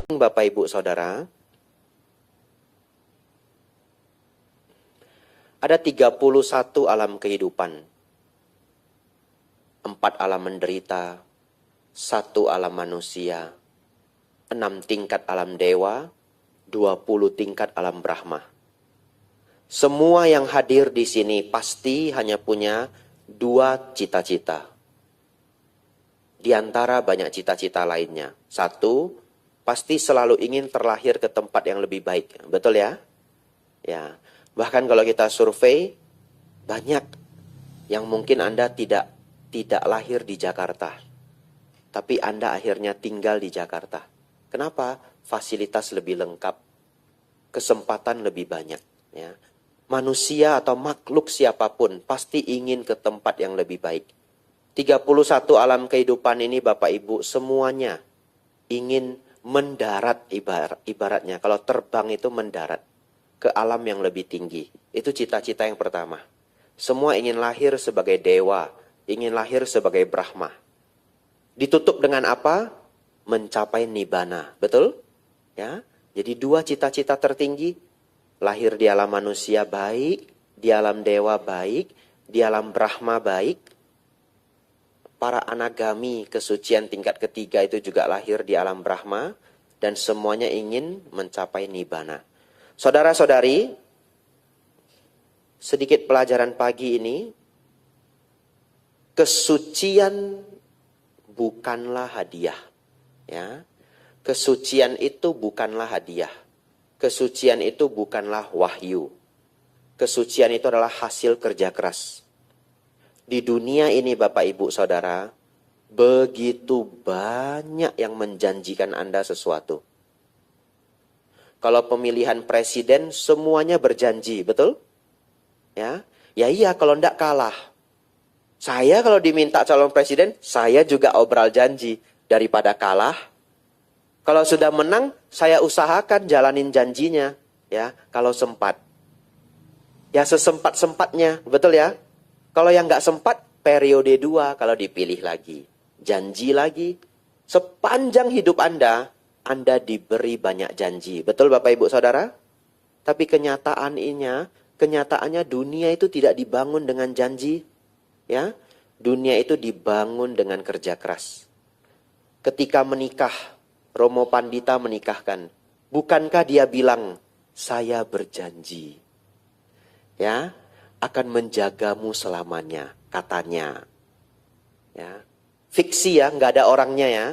Bapak Ibu Saudara, ada 31 alam kehidupan. 4 alam menderita, 1 alam manusia, 6 tingkat alam dewa, 20 tingkat alam Brahma. Semua yang hadir di sini pasti hanya punya 2 cita-cita. Di antara banyak cita-cita lainnya. 1, pasti selalu ingin terlahir ke tempat yang lebih baik. Betul ya? Ya. Bahkan kalau kita survei, banyak yang mungkin Anda tidak lahir di Jakarta. Tapi Anda akhirnya tinggal di Jakarta. Kenapa? Fasilitas lebih lengkap. Kesempatan lebih banyak. Ya. Manusia atau makhluk siapapun pasti ingin ke tempat yang lebih baik. 31 alam kehidupan ini Bapak Ibu semuanya ingin mendarat ibaratnya. Kalau terbang itu mendarat ke alam yang lebih tinggi. Itu cita-cita yang pertama. Semua ingin lahir sebagai dewa, ingin lahir sebagai Brahma. Ditutup dengan apa? Mencapai nibbana. Betul? Ya. Jadi 2 cita-cita tertinggi. Lahir di alam manusia baik, di alam dewa baik, di alam Brahma baik. Para anagami kesucian tingkat ketiga itu juga lahir di alam Brahma. Dan semuanya ingin mencapai nibbana. Saudara-saudari, sedikit pelajaran pagi ini. Kesucian bukanlah hadiah. Ya. Kesucian itu bukanlah hadiah. Kesucian itu bukanlah wahyu. Kesucian itu adalah hasil kerja keras. Di dunia ini Bapak Ibu Saudara, begitu banyak yang menjanjikan Anda sesuatu. Kalau pemilihan presiden semuanya berjanji, betul? Ya, ya iya kalau enggak kalah. Saya kalau diminta calon presiden, saya juga obral janji. Daripada kalah, kalau sudah menang, saya usahakan jalanin janjinya. Ya, kalau sempat. Ya sesempat-sempatnya, betul ya? Kalau yang nggak sempat, periode 2 kalau dipilih lagi. Janji lagi. Sepanjang hidup Anda diberi banyak janji. Betul Bapak Ibu Saudara? Tapi kenyataannya dunia itu tidak dibangun dengan janji. Ya, dunia itu dibangun dengan kerja keras. Ketika menikah, Romo Pandita menikahkan. Bukankah dia bilang, saya berjanji. Ya, akan menjagamu selamanya, katanya. Ya, fiksi ya, nggak ada orangnya ya.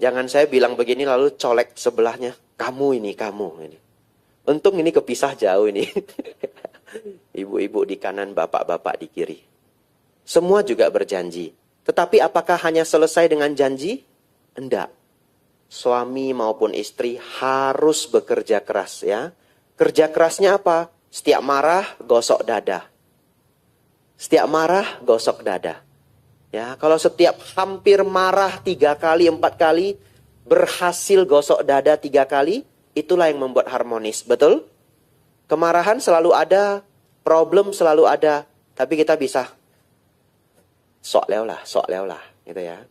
Jangan saya bilang begini lalu colek sebelahnya. Kamu ini. Untung ini kepisah jauh ini. Ibu-ibu di kanan, bapak-bapak di kiri. Semua juga berjanji. Tetapi apakah hanya selesai dengan janji? Enggak. Suami maupun istri harus bekerja keras ya. Kerja kerasnya apa? Setiap marah, gosok dada. Setiap marah, gosok dada. Ya, kalau setiap hampir marah 3 kali, 4 kali, berhasil gosok dada 3 kali, itulah yang membuat harmonis. Betul? Kemarahan selalu ada, problem selalu ada. Tapi kita bisa sok leo lah, gitu ya.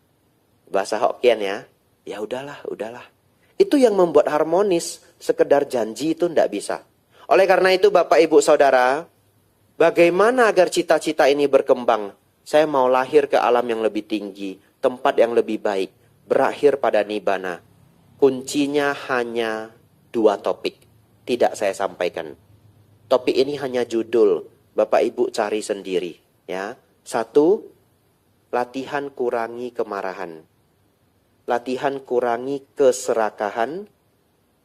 Bahasa Hokkien ya. Ya udahlah. Itu yang membuat harmonis. Sekedar janji itu tidak bisa. Oleh karena itu Bapak Ibu Saudara, bagaimana agar cita-cita ini berkembang? Saya mau lahir ke alam yang lebih tinggi, tempat yang lebih baik, berakhir pada nibbana. Kuncinya hanya 2 topik. Tidak saya sampaikan. Topik ini hanya judul. Bapak Ibu cari sendiri. Ya. 1, latihan kurangi kemarahan. Latihan kurangi keserakahan.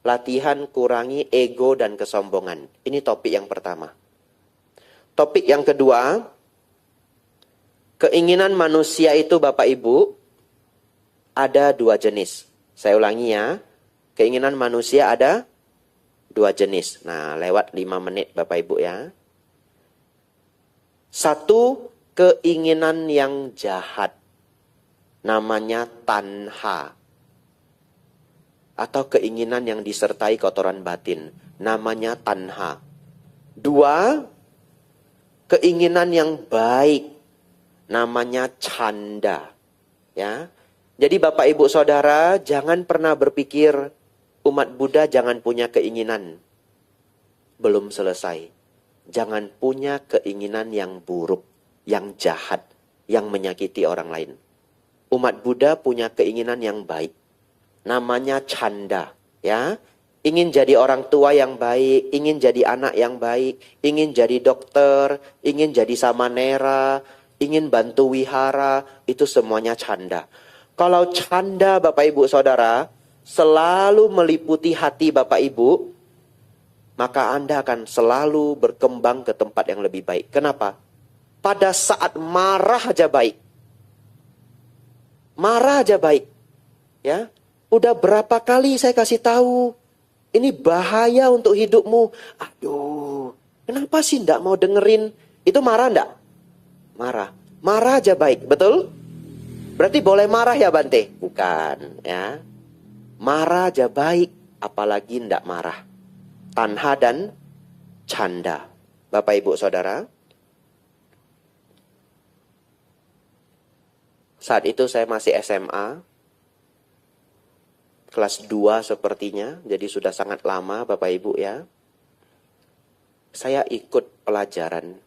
Latihan kurangi ego dan kesombongan. Ini topik yang pertama. Topik yang kedua, keinginan manusia itu Bapak Ibu, ada 2 jenis. Saya ulangi ya. Keinginan manusia ada 2 jenis. Nah, lewat 5 menit Bapak Ibu ya. 1, keinginan yang jahat. Namanya tanha. Atau keinginan yang disertai kotoran batin. Namanya tanha. 2, keinginan yang baik. Namanya canda. Ya. Jadi Bapak Ibu Saudara, jangan pernah berpikir umat Buddha jangan punya keinginan. Belum selesai. Jangan punya keinginan yang buruk, yang jahat, yang menyakiti orang lain. Umat Buddha punya keinginan yang baik. Namanya canda, ya. Ingin jadi orang tua yang baik, ingin jadi anak yang baik, ingin jadi dokter, ingin jadi samanera, ingin bantu wihara, itu semuanya canda. Kalau canda Bapak Ibu Saudara selalu meliputi hati Bapak Ibu, maka Anda akan selalu berkembang ke tempat yang lebih baik. Kenapa? Pada saat marah aja baik. Marah aja baik. Ya. Udah berapa kali saya kasih tahu, ini bahaya untuk hidupmu. Aduh, kenapa sih ndak mau dengerin? Itu marah ndak? Marah. Marah aja baik, betul? Berarti boleh marah ya Bante? Bukan, ya. Marah aja baik, apalagi ndak marah. Tanha dan canda. Bapak Ibu Saudara, saat itu saya masih SMA, kelas 2 sepertinya, jadi sudah sangat lama Bapak Ibu ya. Saya ikut pelajaran.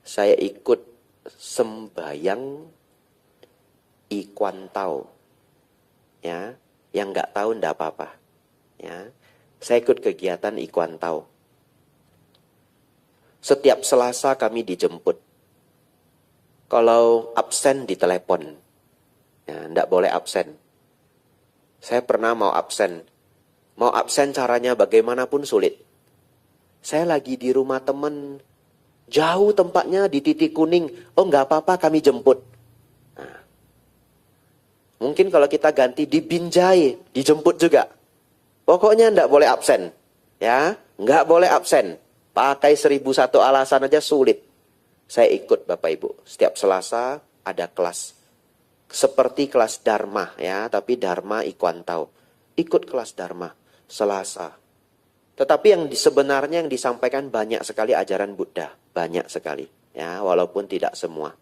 Saya ikut sembayang Ikwantau. Ya, yang nggak tahu ndak apa-apa. Ya. Saya ikut kegiatan Ikwantau. Setiap Selasa kami dijemput. Kalau absen ditelepon. Ya, ndak boleh absen. Saya pernah mau absen. Mau absen caranya bagaimanapun sulit. Saya lagi di rumah temen. Jauh tempatnya di titik kuning. Oh nggak apa-apa kami jemput. Nah, mungkin kalau kita ganti di Binjai. Dijemput juga. Pokoknya nggak boleh absen. Ya, nggak boleh absen. Pakai 1001 alasan aja sulit. Saya ikut Bapak Ibu. Setiap Selasa ada kelas. Seperti kelas Dharma ya, tapi Dharma Ikwantau. Ikut kelas Dharma Selasa. Tetapi yang sebenarnya yang disampaikan banyak sekali ajaran Buddha, banyak sekali ya, walaupun tidak semua.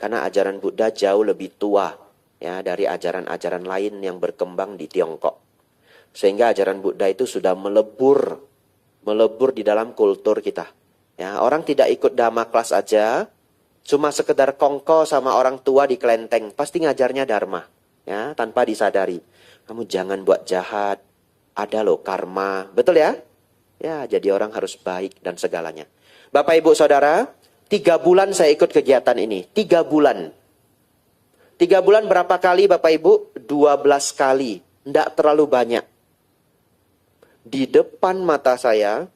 Karena ajaran Buddha jauh lebih tua ya dari ajaran-ajaran lain yang berkembang di Tiongkok. Sehingga ajaran Buddha itu sudah melebur di dalam kultur kita. Ya, orang tidak ikut Dhamma kelas aja. Cuma sekedar kongko sama orang tua di kelenteng. Pasti ngajarnya Dharma. Ya, tanpa disadari. Kamu jangan buat jahat. Ada loh karma. Betul ya? Ya, jadi orang harus baik dan segalanya. Bapak Ibu Saudara, 3 bulan saya ikut kegiatan ini. 3 bulan. 3 bulan berapa kali Bapak Ibu? 12 kali. Tidak terlalu banyak. Di depan mata saya,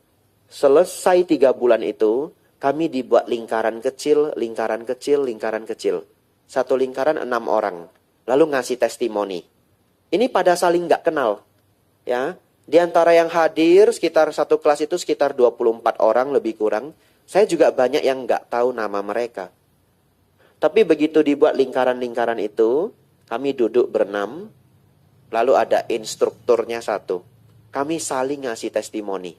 selesai 3 bulan itu, kami dibuat lingkaran kecil, lingkaran kecil, lingkaran kecil. Satu lingkaran 6 orang. Lalu ngasih testimoni. Ini pada saling nggak kenal. Ya, di antara yang hadir, sekitar satu kelas itu sekitar 24 orang lebih kurang. Saya juga banyak yang nggak tahu nama mereka. Tapi begitu dibuat lingkaran-lingkaran itu, kami duduk berenam. Lalu ada instrukturnya satu. Kami saling ngasih testimoni.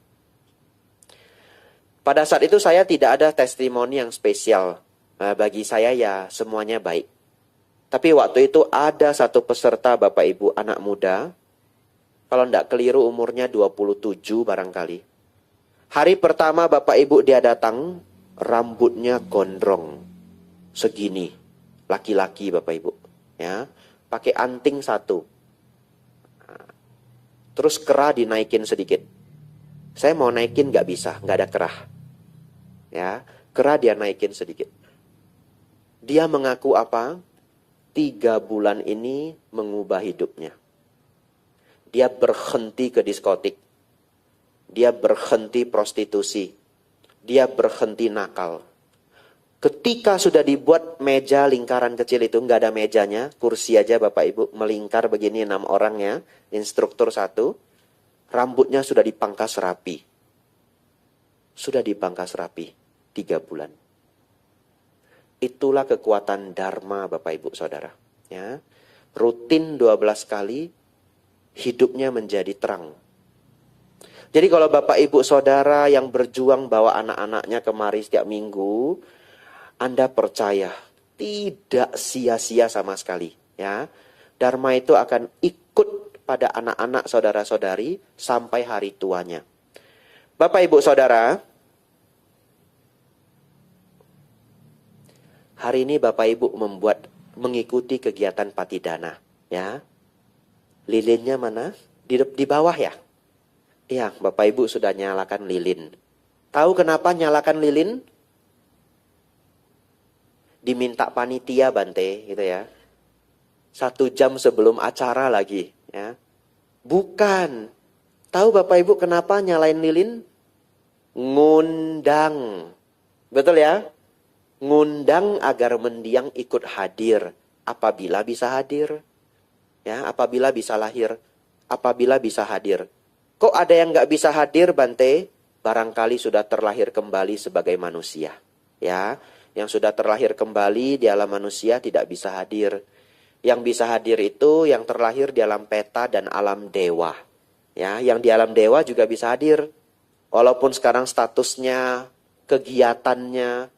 Pada saat itu saya tidak ada testimoni yang spesial. Bagi saya ya semuanya baik. Tapi waktu itu ada satu peserta Bapak Ibu anak muda. Kalau tidak keliru umurnya 27 barangkali. Hari pertama Bapak Ibu dia datang. Rambutnya gondrong. Segini. Laki-laki Bapak Ibu. Ya, pakai anting satu. Terus kerah dinaikin sedikit. Saya mau naikin nggak bisa. Nggak ada kerah. Ya, kerah dia naikin sedikit. Dia mengaku apa? 3 bulan ini mengubah hidupnya. Dia berhenti ke diskotik. Dia berhenti prostitusi. Dia berhenti nakal. Ketika sudah dibuat meja lingkaran kecil itu, nggak ada mejanya, kursi aja Bapak Ibu, melingkar begini 6 orangnya, instruktur satu, rambutnya sudah dipangkas rapi. Sudah dipangkas rapi. 3 bulan. Itulah kekuatan Dharma Bapak Ibu Saudara. Ya. Rutin 12 kali, hidupnya menjadi terang. Jadi kalau Bapak Ibu Saudara yang berjuang bawa anak-anaknya kemari setiap minggu, Anda percaya, tidak sia-sia sama sekali. Ya. Dharma itu akan ikut pada anak-anak saudara-saudari sampai hari tuanya. Bapak Ibu Saudara, hari ini Bapak Ibu mengikuti kegiatan Patidana, ya. Lilinnya mana? Di bawah ya? Iya, Bapak Ibu sudah nyalakan lilin. Tahu kenapa nyalakan lilin? Diminta panitia Bante, gitu ya. 1 jam sebelum acara lagi, ya. Bukan. Tahu Bapak Ibu kenapa nyalain lilin? Ngundang. Betul ya? Ngundang agar mendiang ikut hadir. Apabila bisa hadir. Ya, apabila bisa lahir. Apabila bisa hadir. Kok ada yang nggak bisa hadir Bante? Barangkali sudah terlahir kembali sebagai manusia. Ya, yang sudah terlahir kembali di alam manusia tidak bisa hadir. Yang bisa hadir itu yang terlahir di alam peta dan alam dewa. Ya, yang di alam dewa juga bisa hadir. Walaupun sekarang statusnya, kegiatannya,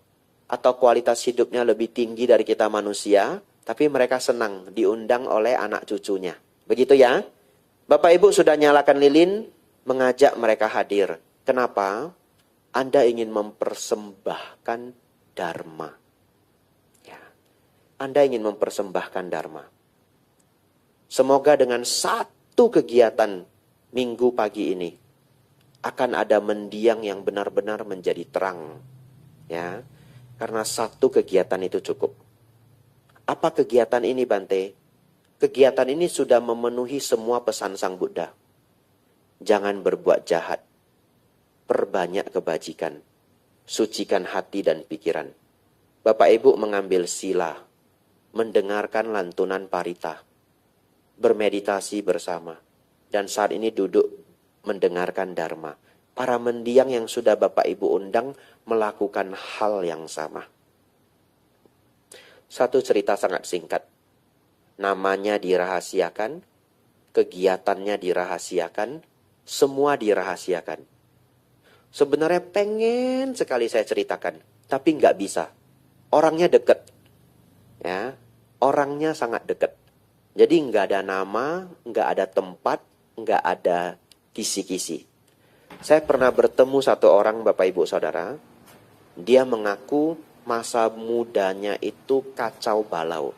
atau kualitas hidupnya lebih tinggi dari kita manusia, tapi mereka senang diundang oleh anak cucunya. Begitu ya? Bapak Ibu sudah nyalakan lilin, mengajak mereka hadir. Kenapa? Anda ingin mempersembahkan Dharma. Anda ingin mempersembahkan Dharma. Semoga dengan satu kegiatan minggu pagi ini akan ada mendiang yang benar-benar menjadi terang. Ya, karena satu kegiatan itu cukup. Apa kegiatan ini Bante? Kegiatan ini sudah memenuhi semua pesan Sang Buddha. Jangan berbuat jahat. Perbanyak kebajikan. Sucikan hati dan pikiran. Bapak Ibu mengambil sila. Mendengarkan lantunan parita, bermeditasi bersama, dan saat ini duduk mendengarkan Dharma. Para mendiang yang sudah Bapak Ibu undang melakukan hal yang sama. Satu cerita sangat singkat. Namanya dirahasiakan, kegiatannya dirahasiakan, semua dirahasiakan. Sebenarnya pengen sekali saya ceritakan, tapi nggak bisa. Orangnya dekat. Ya, orangnya sangat dekat. Jadi nggak ada nama, nggak ada tempat, nggak ada kisi-kisi. Saya pernah bertemu satu orang Bapak Ibu Saudara. Dia mengaku masa mudanya itu kacau balau.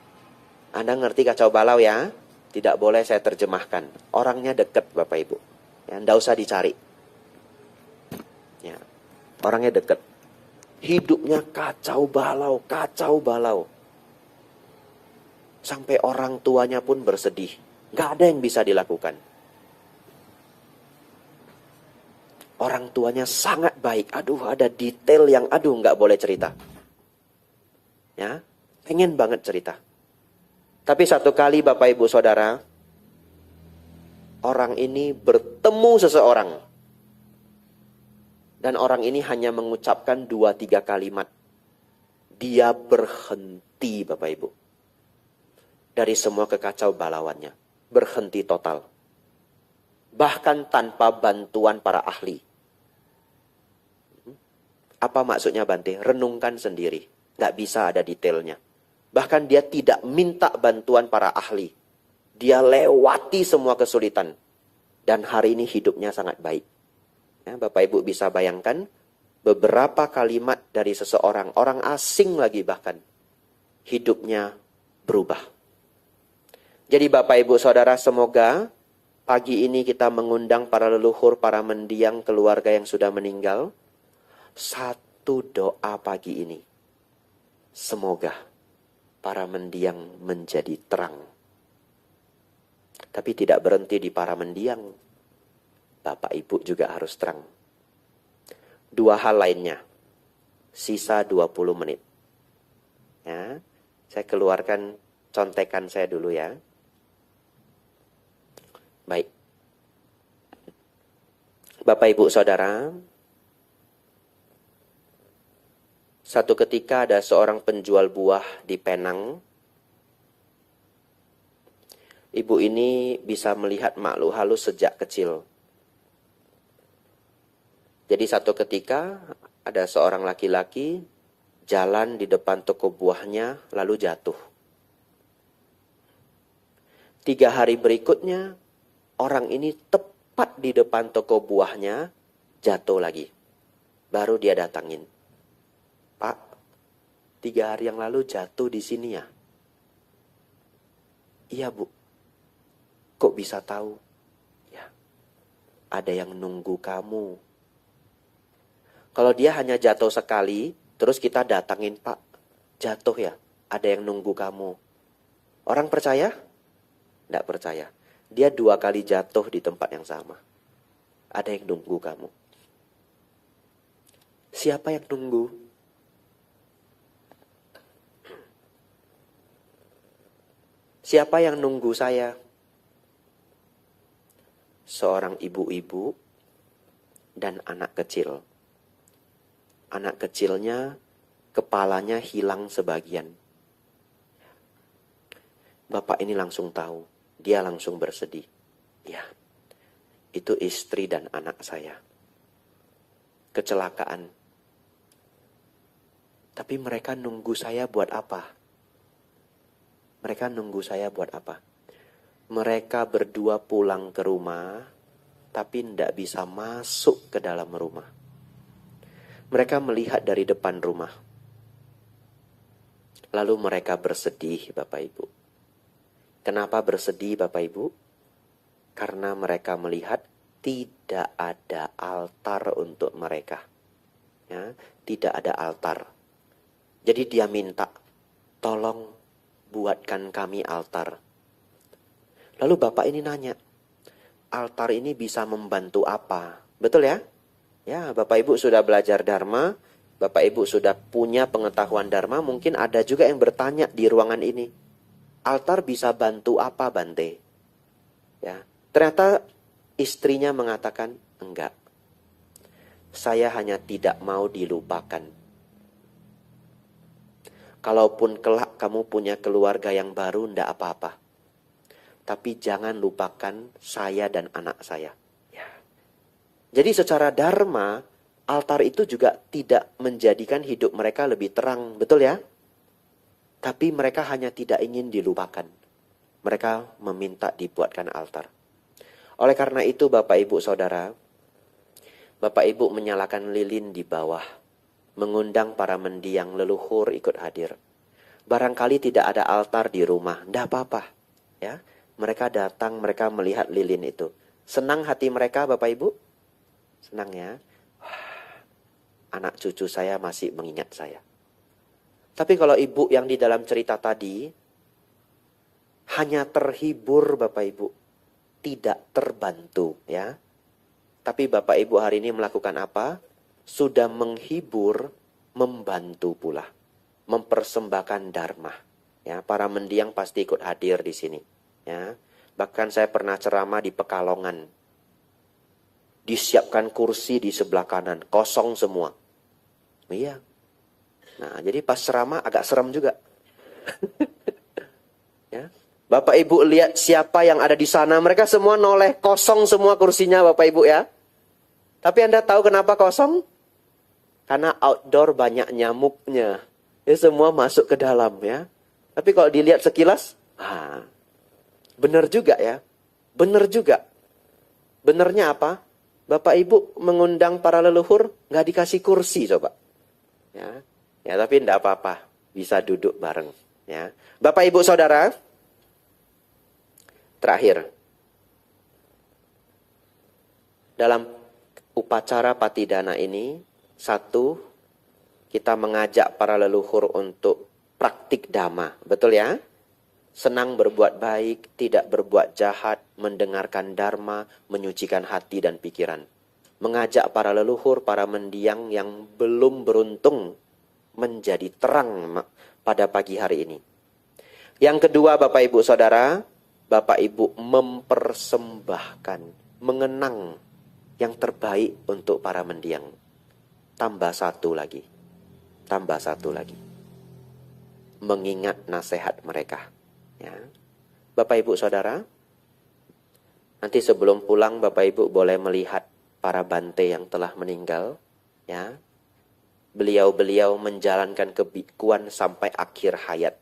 Anda ngerti kacau balau ya? Tidak boleh saya terjemahkan. Orangnya dekat Bapak Ibu. Ya, nggak usah dicari. Ya, orangnya dekat. Hidupnya kacau balau, kacau balau. Sampai orang tuanya pun bersedih. Gak ada yang bisa dilakukan. Orang tuanya sangat baik. Aduh, ada detail yang gak boleh cerita. Ya, pengen banget cerita. Tapi satu kali Bapak Ibu Saudara, orang ini bertemu seseorang. Dan orang ini hanya mengucapkan 2-3 kalimat. Dia berhenti Bapak Ibu. Dari semua kekacau balauannya. Berhenti total. Bahkan tanpa bantuan para ahli. Apa maksudnya Bante? Renungkan sendiri. Gak bisa ada detailnya. Bahkan dia tidak minta bantuan para ahli. Dia lewati semua kesulitan. Dan hari ini hidupnya sangat baik. Ya, Bapak Ibu bisa bayangkan. Beberapa kalimat dari seseorang. Orang asing lagi bahkan. Hidupnya berubah. Jadi Bapak Ibu Saudara, semoga pagi ini kita mengundang para leluhur, para mendiang keluarga yang sudah meninggal. Satu doa pagi ini. Semoga para mendiang menjadi terang. Tapi tidak berhenti di para mendiang. Bapak Ibu juga harus terang. 2 hal lainnya. Sisa 20 menit. Ya, saya keluarkan contekan saya dulu ya. Baik. Bapak Ibu Saudara, satu ketika ada seorang penjual buah di Penang. Ibu ini bisa melihat makhluk halus sejak kecil. Jadi satu ketika ada seorang laki-laki jalan di depan toko buahnya lalu jatuh. 3 hari berikutnya, orang ini tepat di depan toko buahnya, jatuh lagi. Baru dia datangin. Pak, 3 hari yang lalu jatuh di sini ya? Iya Bu. Kok bisa tahu? Ya, ada yang nunggu kamu. Kalau dia hanya jatuh sekali, terus kita datangin, Pak, jatuh ya, ada yang nunggu kamu. Orang percaya? Tidak percaya. Dia 2 kali jatuh di tempat yang sama. Ada yang nunggu kamu. Siapa yang nunggu? Siapa yang nunggu saya? Seorang ibu-ibu dan anak kecil. Anak kecilnya, kepalanya hilang sebagian. Bapak ini langsung tahu. Dia langsung bersedih. Ya, itu istri dan anak saya. Kecelakaan. Tapi mereka nunggu saya buat apa? Mereka nunggu saya buat apa? Mereka berdua pulang ke rumah, tapi tidak bisa masuk ke dalam rumah. Mereka melihat dari depan rumah. Lalu mereka bersedih, Bapak Ibu. Kenapa bersedih, Bapak Ibu? Karena mereka melihat tidak ada altar untuk mereka. Ya, tidak ada altar. Jadi dia minta, tolong buatkan kami altar. Lalu Bapak ini nanya, altar ini bisa membantu apa? Betul ya? Ya, Bapak Ibu sudah belajar Dharma, Bapak Ibu sudah punya pengetahuan Dharma, mungkin ada juga yang bertanya di ruangan ini. Altar bisa bantu apa, Bante? Ya, ternyata istrinya mengatakan, enggak. Saya hanya tidak mau dilupakan. Kalaupun kelak kamu punya keluarga yang baru, enggak apa-apa. Tapi jangan lupakan saya dan anak saya. Ya. Jadi secara dharma, altar itu juga tidak menjadikan hidup mereka lebih terang. Betul ya? Tapi mereka hanya tidak ingin dilupakan. Mereka meminta dibuatkan altar. Oleh karena itu Bapak Ibu Saudara, Bapak Ibu menyalakan lilin di bawah. Mengundang para mendiang leluhur ikut hadir. Barangkali tidak ada altar di rumah, tidak apa-apa. Ya, mereka datang, mereka melihat lilin itu. Senang hati mereka Bapak Ibu? Senang ya? Wah, anak cucu saya masih mengingat saya. Tapi kalau ibu yang di dalam cerita tadi, hanya terhibur Bapak Ibu. Tidak terbantu ya. Tapi Bapak Ibu hari ini melakukan apa? Sudah menghibur, membantu pula. Mempersembahkan dharma. Ya, para mendiang pasti ikut hadir di sini. Ya, bahkan saya pernah ceramah di Pekalongan. Disiapkan kursi di sebelah kanan, kosong semua. Iya. Nah, jadi pas ceramah agak serem juga. Ya. Bapak Ibu lihat siapa yang ada di sana, mereka semua noleh, kosong semua kursinya Bapak Ibu ya. Tapi Anda tahu kenapa kosong? Karena outdoor banyak nyamuknya. Ya, semua masuk ke dalam ya. Tapi kalau dilihat sekilas, benar juga ya. Benar juga. Benernya apa? Bapak Ibu mengundang para leluhur, nggak dikasih kursi coba. Ya, ya tapi enggak apa-apa. Bisa duduk bareng. Ya. Bapak Ibu Saudara, terakhir. Dalam upacara patidana ini, satu, kita mengajak para leluhur untuk praktik dhamma. Betul ya? Senang berbuat baik, tidak berbuat jahat, mendengarkan dharma, menyucikan hati dan pikiran. Mengajak para leluhur, para mendiang yang belum beruntung menjadi terang pada pagi hari ini. Yang kedua Bapak Ibu Saudara, Bapak Ibu mempersembahkan, mengenang yang terbaik untuk para mendiang. Tambah satu lagi. Tambah satu lagi. Mengingat nasihat mereka. Ya. Bapak Ibu Saudara, nanti sebelum pulang Bapak Ibu boleh melihat para bante yang telah meninggal. Ya. Beliau-beliau menjalankan kebikuan sampai akhir hayat.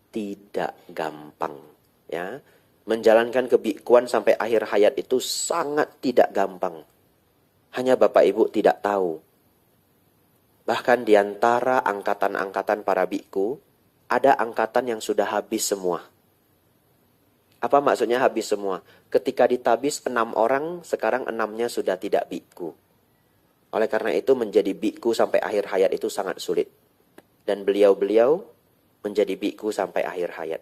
Tidak gampang. Ya. Menjalankan kebikuan sampai akhir hayat itu sangat tidak gampang. Hanya Bapak Ibu tidak tahu. Bahkan di antara angkatan-angkatan para biku, ada angkatan yang sudah habis semua. Apa maksudnya habis semua? Ketika ditabis 6 orang, sekarang 6-nya sudah tidak biku. Oleh karena itu menjadi biku sampai akhir hayat itu sangat sulit. Dan beliau-beliau menjadi biku sampai akhir hayat.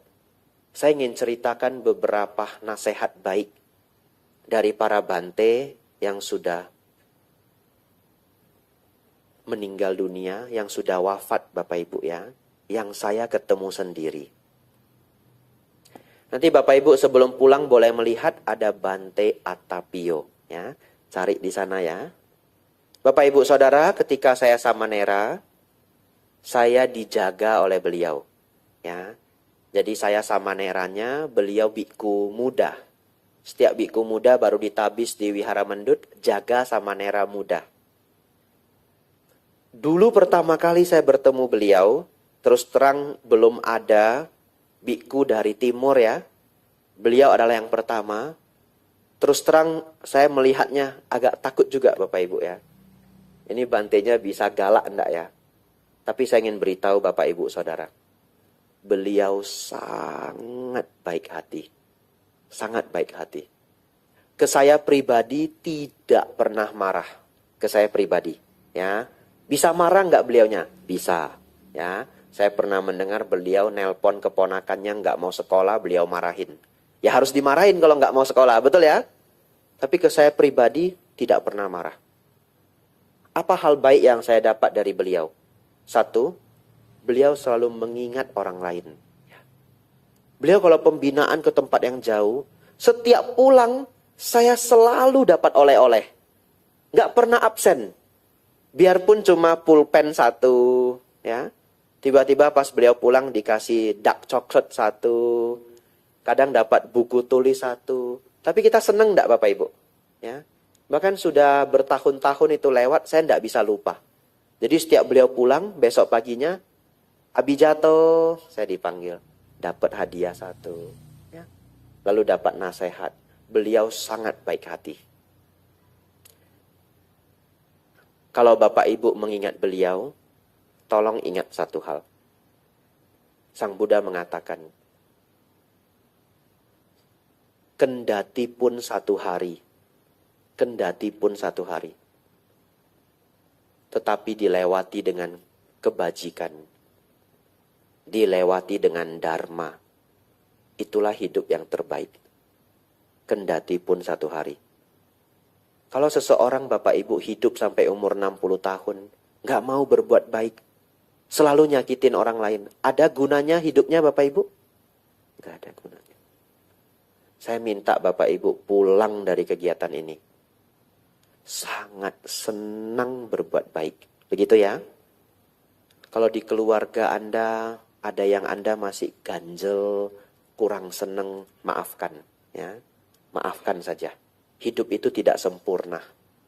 Saya ingin ceritakan beberapa nasihat baik dari para bante yang sudah meninggal dunia, yang sudah wafat Bapak Ibu ya, yang saya ketemu sendiri. Nanti Bapak Ibu sebelum pulang boleh melihat ada Bante Atapio ya. Cari di sana ya. Bapak Ibu Saudara, ketika saya samanera, saya dijaga oleh beliau ya. Jadi saya samaneranya, beliau biku muda. Setiap biku muda baru ditabis di Wihara Mendut, jaga samanera muda. Dulu pertama kali saya bertemu beliau, terus terang belum ada biku dari timur ya. Beliau adalah yang pertama. Terus terang saya melihatnya agak takut juga Bapak Ibu ya. Ini bantenya bisa galak enggak ya? Tapi saya ingin beritahu Bapak Ibu Saudara. Beliau sangat baik hati. Sangat baik hati. Ke saya pribadi tidak pernah marah. Ke saya pribadi ya. Bisa marah enggak beliaunya? Bisa ya. Saya pernah mendengar beliau nelpon keponakannya enggak mau sekolah, beliau marahin. Ya harus dimarahin kalau enggak mau sekolah, betul ya? Tapi ke saya pribadi tidak pernah marah. Apa hal baik yang saya dapat dari beliau? Satu, beliau selalu mengingat orang lain. Beliau kalau pembinaan ke tempat yang jauh, setiap pulang saya selalu dapat oleh-oleh. Nggak pernah absen. Biarpun cuma pulpen satu. Ya. Tiba-tiba pas beliau pulang dikasih dark chocolate satu. Kadang dapat buku tulis satu. Tapi kita seneng nggak Bapak Ibu? Ya. Bahkan sudah bertahun-tahun itu lewat, saya nggak bisa lupa. Jadi setiap beliau pulang, besok paginya, Abijato, saya dipanggil. Dapat hadiah satu. Ya. Lalu dapat nasihat. Beliau sangat baik hati. Kalau Bapak Ibu mengingat beliau, tolong ingat satu hal. Sang Buddha mengatakan, kendati pun satu hari, tetapi dilewati dengan kebajikan, dilewati dengan dharma, itulah hidup yang terbaik. Kendati pun satu hari. Kalau seseorang Bapak Ibu hidup sampai umur 60 tahun, nggak mau berbuat baik, selalu nyakitin orang lain, ada gunanya hidupnya Bapak Ibu? Nggak ada gunanya. Saya minta Bapak Ibu pulang dari kegiatan ini sangat senang berbuat baik. Begitu ya? Kalau di keluarga Anda ada yang Anda masih ganjel, kurang senang, maafkan ya. Maafkan saja. Hidup itu tidak sempurna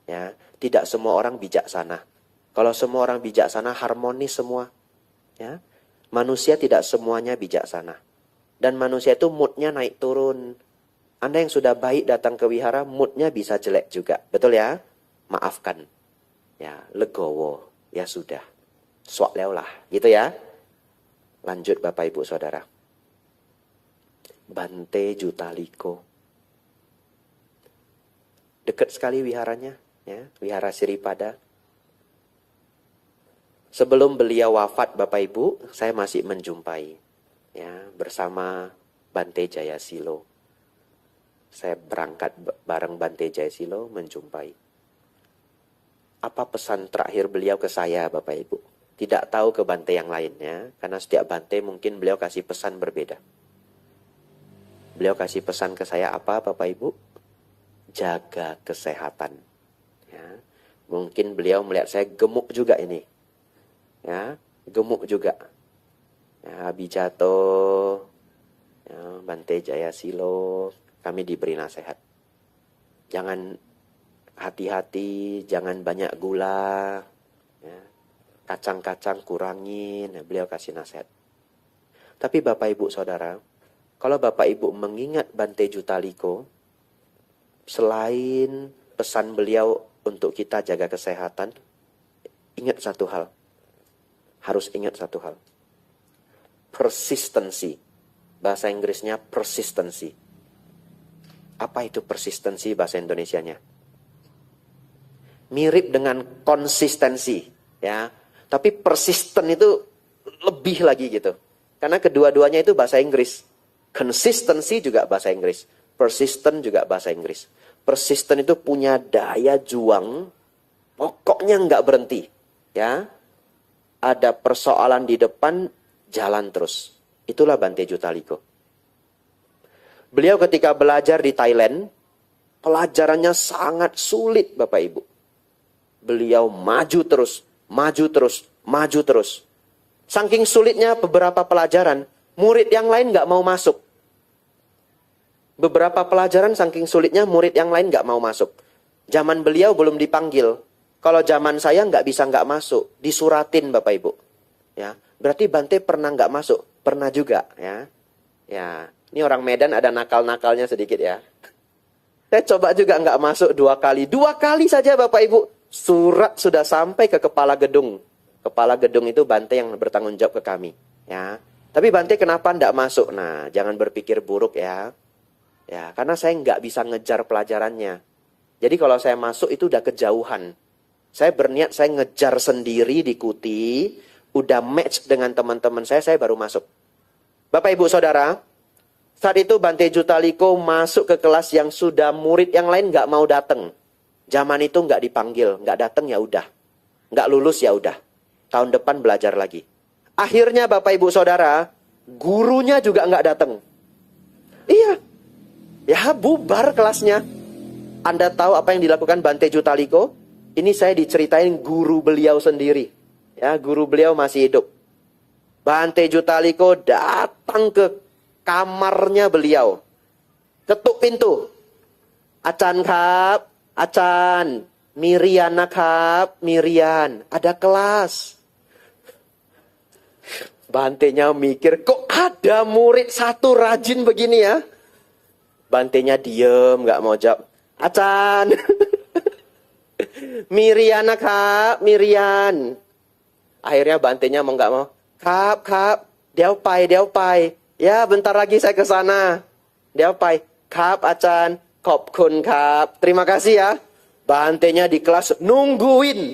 ya. Tidak semua orang bijaksana. Kalau semua orang bijaksana harmonis semua ya. Manusia tidak semuanya bijaksana. Dan manusia itu moodnya naik turun. Anda yang sudah baik datang ke wihara, moodnya bisa jelek juga. Betul ya? Maafkan. Ya, legowo. Ya sudah. Swak lewlah. Gitu ya. Lanjut Bapak Ibu Saudara. Bante Jutaliko. Dekat sekali wiharanya. Ya, Wihara Siripada. Sebelum beliau wafat Bapak Ibu, saya masih menjumpai. Ya, bersama Bante Jayasilo. Saya berangkat bareng Bante Jayasilo menjumpai. Apa pesan terakhir beliau ke saya Bapak Ibu? Tidak tahu ke Bante yang lainnya, karena setiap Bante mungkin beliau kasih pesan berbeda. Beliau kasih pesan ke saya apa Bapak Ibu? Jaga kesehatan. Ya. Mungkin beliau melihat saya gemuk juga ini. Ya, gemuk juga. Ya, Abijato, ya, Bante Jayasilo, kami diberi nasihat. Jangan hati-hati, jangan banyak gula. Ya. Kacang-kacang kurangin, beliau kasih nasihat. Tapi Bapak Ibu Saudara, Kalau Bapak Ibu mengingat Bante Jutaliko, selain pesan beliau untuk kita jaga kesehatan, ingat satu hal. Harus ingat satu hal. Persistency. Bahasa Inggrisnya persistency. Apa itu persistency bahasa Indonesianya? Mirip dengan konsistensi, ya. Tapi persisten itu lebih lagi gitu. Karena kedua-duanya itu bahasa Inggris. Consistency juga bahasa Inggris. Persistent juga bahasa Inggris. Persisten itu punya daya juang, pokoknya nggak berhenti, ya. Ada persoalan di depan, jalan terus. Itulah Bante Jutaliko. Beliau ketika belajar di Thailand, pelajarannya sangat sulit Bapak Ibu. Beliau maju terus, maju terus, maju terus. Saking sulitnya beberapa pelajaran, murid yang lain nggak mau masuk. Beberapa pelajaran saking sulitnya, murid yang lain nggak mau masuk. Zaman beliau belum dipanggil. Kalau zaman saya nggak bisa nggak masuk, disuratin Bapak Ibu. Ya, berarti Bante pernah nggak masuk, pernah juga, ya. Ya, ini orang Medan ada nakal-nakalnya sedikit ya. Saya coba juga nggak masuk 2 kali, 2 kali saja Bapak Ibu. Surat sudah sampai ke kepala gedung. Kepala gedung itu Bante yang bertanggung jawab ke kami, ya. Tapi Bante kenapa nggak masuk? Nah, jangan berpikir buruk ya. Ya, karena saya nggak bisa ngejar pelajarannya. Jadi kalau saya masuk itu udah kejauhan. Saya berniat saya ngejar sendiri diikuti, udah match dengan teman-teman saya baru masuk. Bapak Ibu Saudara, saat itu Bante Jutaliko masuk ke kelas yang sudah murid yang lain nggak mau datang. Zaman itu nggak dipanggil, nggak datang ya udah. Nggak lulus ya udah. Tahun depan belajar lagi. Akhirnya Bapak Ibu Saudara, gurunya juga nggak datang. Iya. Ya bubar kelasnya. Anda tahu apa yang dilakukan Bante Jutaliko? Ini saya diceritain guru beliau sendiri. Ya, guru beliau masih hidup. Bante Jutaliko datang ke kamarnya beliau. Ketuk pintu. Acan kap, Acan, Mirian nakap, Mirian, ada kelas. Bantenya mikir, kok ada murid satu rajin begini ya? Bantenya diem, nggak mau jawab. Acan, Mirian kap, Mirian. Akhirnya Bantenya mau nggak mau. Kap, Diau pai. Ya, bentar lagi saya ke sana. Diau pai. Kap, Acan, Khop kun kap. Terima kasih ya. Bantenya di kelas nungguin.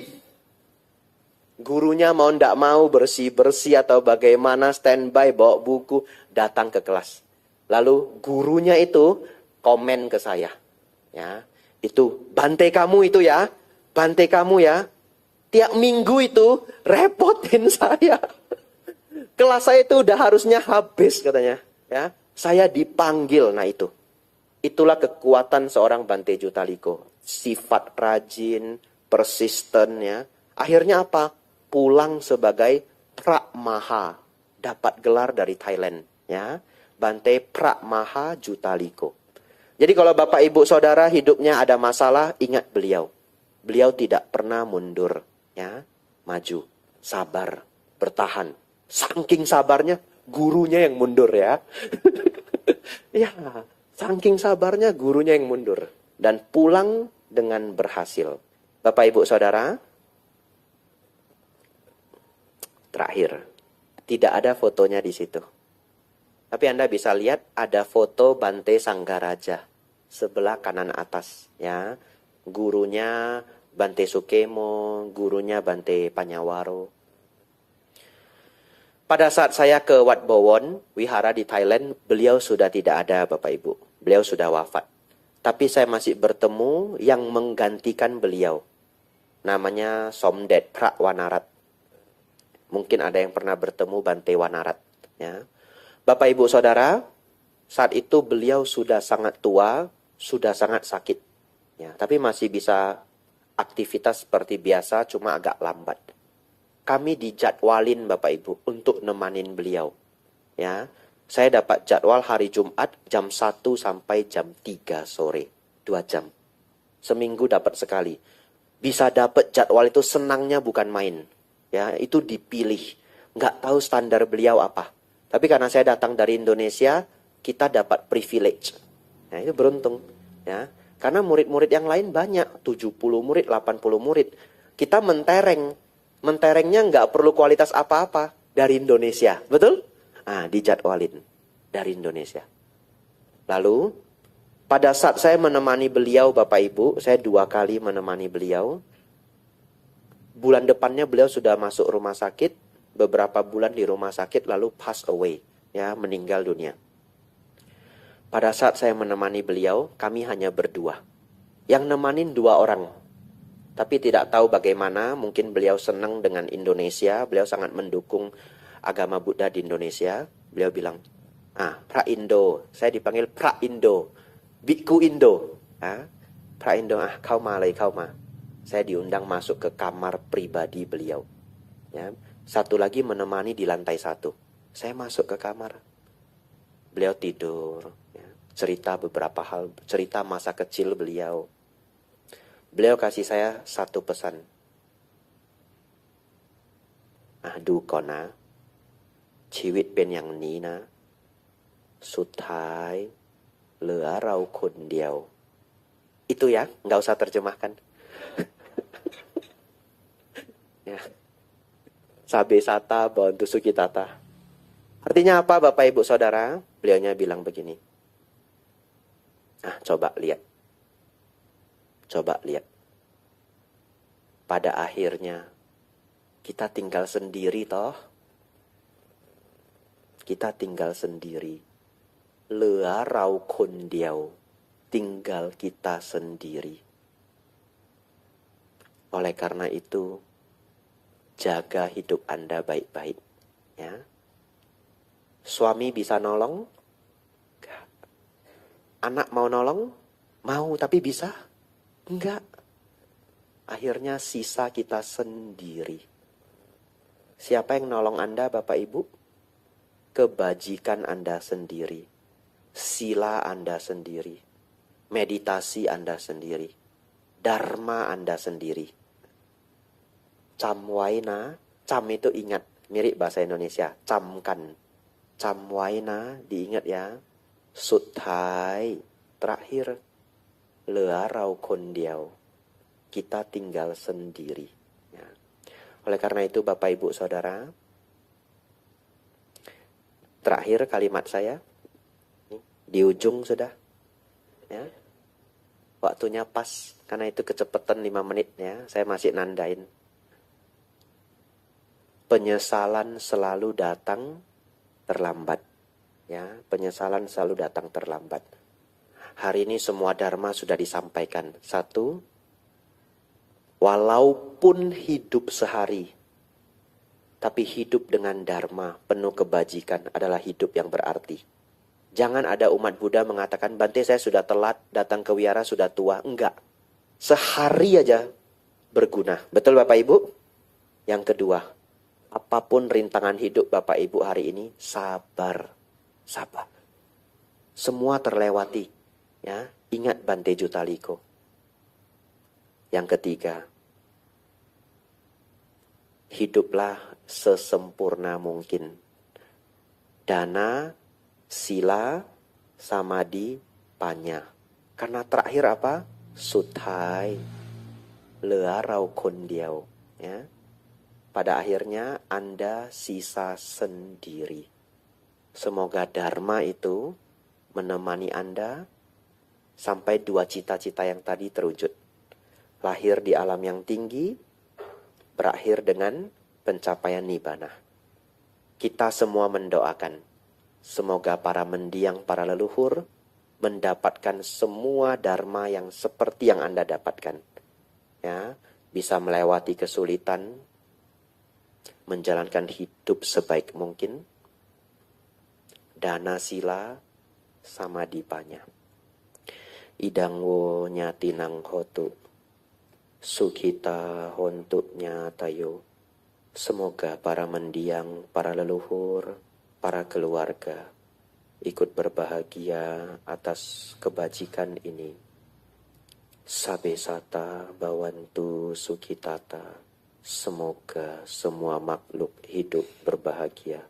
Gurunya mau ndak mau bersih-bersih atau bagaimana standby bawa buku datang ke kelas. Lalu gurunya itu komen ke saya. Ya, itu Bante kamu itu ya. Bante kamu ya. Tiap minggu itu repotin saya. Kelas saya itu udah harusnya habis katanya. Ya, saya dipanggil. Nah itu. Itulah kekuatan seorang Bante Jutaliko. Sifat rajin, persisten ya. Akhirnya apa? Pulang sebagai Pramāha. Dapat gelar dari Thailand. Ya. Bante Pramāha Jutaliko. Jadi kalau Bapak Ibu Saudara hidupnya ada masalah, ingat beliau. Beliau tidak pernah mundur. Ya. Maju. Sabar. Bertahan. Saking sabarnya, gurunya yang mundur ya. Ya. Saking sabarnya gurunya yang mundur. Dan pulang dengan berhasil. Bapak Ibu Saudara. Terakhir. Tidak ada fotonya di situ. Tapi Anda bisa lihat ada foto Bante Sanggaraja. Sebelah kanan atas. Ya. Gurunya Bante Sukemo. Gurunya Bante Panyawaro. Pada saat saya ke Wat Bowon, wihara di Thailand, beliau sudah tidak ada Bapak Ibu. Beliau sudah wafat. Tapi saya masih bertemu yang menggantikan beliau. Namanya Somdet Pra Wanarat. Mungkin ada yang pernah bertemu Bante Wanarat. Ya. Bapak Ibu Saudara, saat itu beliau sudah sangat tua, sudah sangat sakit. Ya, tapi masih bisa aktivitas seperti biasa, cuma agak lambat. Kami dijadwalin Bapak Ibu untuk nemanin beliau. Ya, saya dapat jadwal hari Jumat jam 1 sampai jam 3 sore. 2 jam. Seminggu dapat sekali. Bisa dapat jadwal itu senangnya bukan main. Ya, itu dipilih. Nggak tahu standar beliau apa. Tapi karena saya datang dari Indonesia, kita dapat privilege. Nah, itu beruntung. Ya. Karena murid-murid yang lain banyak. 70 murid, 80 murid. Kita mentereng. Menterengnya nggak perlu kualitas apa-apa. Dari Indonesia. Betul? Nah, dijadwalin. Dari Indonesia. Lalu, pada saat saya menemani beliau, Bapak Ibu, saya 2 kali menemani beliau. Bulan depannya beliau sudah masuk rumah sakit. Beberapa bulan di rumah sakit, lalu pass away. Ya, meninggal dunia. Pada saat saya menemani beliau, kami hanya berdua. Yang nemanin 2 orang. Tapi tidak tahu bagaimana, mungkin beliau senang dengan Indonesia. Beliau sangat mendukung agama Buddha di Indonesia. Beliau bilang, Pra Indo. Saya dipanggil Pra Indo. Biku Indo. Pra Indo, kau ma. Saya diundang masuk ke kamar pribadi beliau. Ya. Satu lagi menemani di lantai 1. Saya masuk ke kamar. Beliau tidur. Cerita beberapa hal, cerita masa kecil beliau. Beliau kasih saya 1 pesan. Du kona, ชีวิตเป็นอย่างนี้นะ สุดท้ายเหลือเราคนเดียว. Itu ya, nggak usah terjemahkan. Ya. Sabe sata bantu sukitata. Artinya apa Bapak Ibu Saudara? Beliaunya bilang begini. Coba lihat. Coba lihat. Pada akhirnya, kita tinggal sendiri toh. Kita tinggal sendiri. เหลือเราคนเดียว Tinggal kita sendiri. Oleh karena itu, jaga hidup Anda baik-baik. Ya. Suami bisa nolong? Anak mau nolong? Mau, tapi bisa? Enggak. Akhirnya sisa kita sendiri. Siapa yang nolong Anda, Bapak Ibu? Kebajikan Anda sendiri. Sila Anda sendiri. Meditasi Anda sendiri. Dharma Anda sendiri. Camwaina. Cam itu ingat. Mirip bahasa Indonesia. Camkan. Camwaina. Diingat ya. สุดท้าย terakhir เหลือเราคนเดียว kita tinggal sendiri. Ya. Oleh karena itu Bapak Ibu Saudara, terakhir kalimat saya, di ujung sudah, ya. Waktunya pas, karena itu kecepatan 5 menit ya, saya masih nandain. Penyesalan selalu datang terlambat. Ya, penyesalan selalu datang terlambat. Hari ini semua dharma sudah disampaikan. 1, walaupun hidup sehari, tapi hidup dengan dharma, penuh kebajikan adalah hidup yang berarti. Jangan ada umat Buddha mengatakan, Bante saya sudah telat, datang ke wihara sudah tua. Enggak. Sehari aja berguna. Betul Bapak Ibu? Yang kedua, apapun rintangan hidup Bapak Ibu hari ini, sabar. Sabar. Semua terlewati. Ya, ingat Bante Jutaliko. Yang ketiga, hiduplah sesempurna mungkin. Dana, sila, samadhi, panya. Karena terakhir apa? สุดท้าย เหลือเราคนเดียว. Ya. Pada akhirnya Anda sisa sendiri. Semoga dharma itu menemani Anda sampai 2 cita-cita yang tadi terwujud. Lahir di alam yang tinggi, berakhir dengan pencapaian nibbana. Kita semua mendoakan, semoga para mendiang, para leluhur, mendapatkan semua dharma yang seperti yang Anda dapatkan. Ya, bisa melewati kesulitan, menjalankan hidup sebaik mungkin, dana sila samadhi panya. Idang wo nyatinang hotu, sukita hontu nyatayo. Semoga para mendiang, para leluhur, para keluarga ikut berbahagia atas kebajikan ini. Sabe sata bawantu sukitata. Semoga semua makhluk hidup berbahagia.